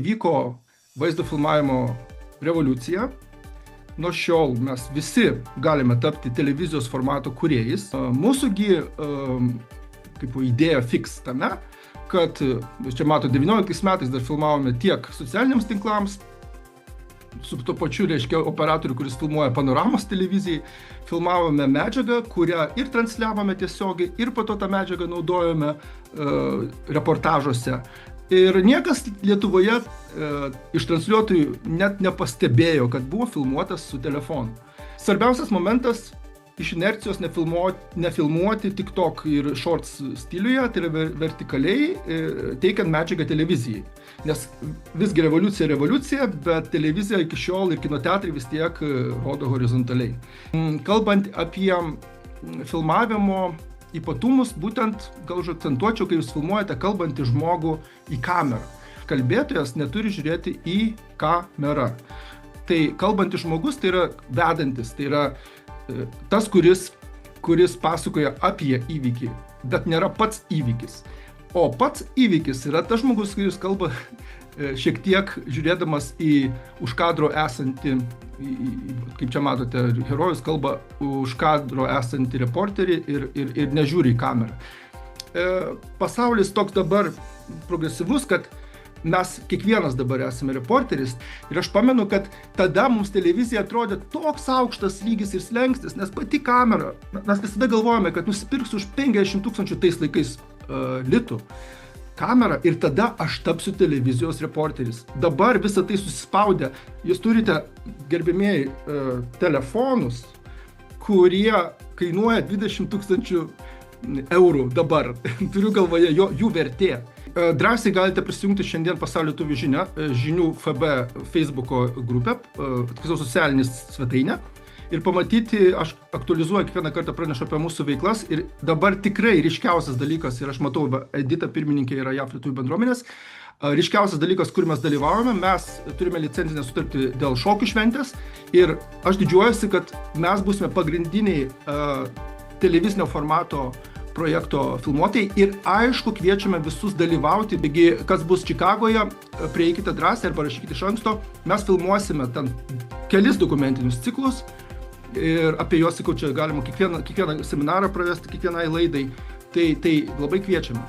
Vyko vaizdo filmavimo revoliucija. Nuo šiol mes visi galime tapti televizijos formato kūrėjais. Mūsųgi kaip idėja fix tame, kad čia mato 19 metais dar filmavome tiek socialiniams tinklams, su to pačiu, reiškia, operatorių, kuris filmuoja Panoramos televizijai, filmavome medžiagą, kurią ir transliavome tiesiogiai, ir po to tą medžiagą naudojome reportažuose. Ir niekas Lietuvoje iš transliuotojų net nepastebėjo, kad buvo filmuotas su telefonu. Svarbiausias momentas iš inercijos nefilmuoti TikTok ir Shorts stiliuje, tai yra vertikaliai, teikiant medžiagą televizijai. Nes visgi revoliucija, bet televizija iki šiol ir kinoteatrai vis tiek rodo horizontaliai. Kalbant apie filmavimo ypatumus, būtent gal aš akcentuočiau, kai jūs filmuojate kalbantį žmogų į kamerą. Kalbėtojas neturi žiūrėti į kamerą. Tai kalbantis žmogus tai yra vedantis, tai yra tas, kuris pasakoja apie įvykį, bet nėra pats įvykis. O pats įvykis yra tas žmogus, kuris kalba šiek tiek žiūrėdamas į už kadro esantį, kaip čia matote, herojus kalba už kadro esantį reporterį ir nežiūri į kamerą. Pasaulis toks dabar progresyvus, kad mes kiekvienas dabar esame reporteris ir aš pamenu, kad tada mums televizija atrodė toks aukštas lygis ir slengstis, nes pati kamera, mes visada galvojame, kad nusipirksiu už 50 000 tais laikais litų kamerą ir tada aš tapsiu televizijos reporteris. Dabar visą tai susispaudę. Jūs turite, gerbimieji, telefonus, kurie kainuoja 20 000 eurų dabar. Turiu galvoje jų vertė. Drąsiai galite prisijungti šiandien Pasaulio lietuvių žinių FB Facebooko grupę, socialinį svetainę, ir pamatyti, aš aktualizuoju kiekvieną kartą, pranešu apie mūsų veiklas ir dabar tikrai ryškiausias dalykas, ir aš matau, Edita pirmininkė yra JAF lietuvių bendruomenės, ryškiausias dalykas, kur mes dalyvaujame, mes turime licencinę sutartį dėl šokių šventės ir aš didžiuojuosi, kad mes būsime pagrindiniai televizinio formato projekto filmuotojai ir aišku kviečiame visus dalyvauti, taigi kas bus Čikagoje, prieikite drąsiai arba rašykite iš anksto, mes filmuosime ten kelis dokumentinius ciklus ir apie juos, sakau, čia galima kiekvieną seminarą pravesti, kiekvienai laidai, tai labai kviečiame.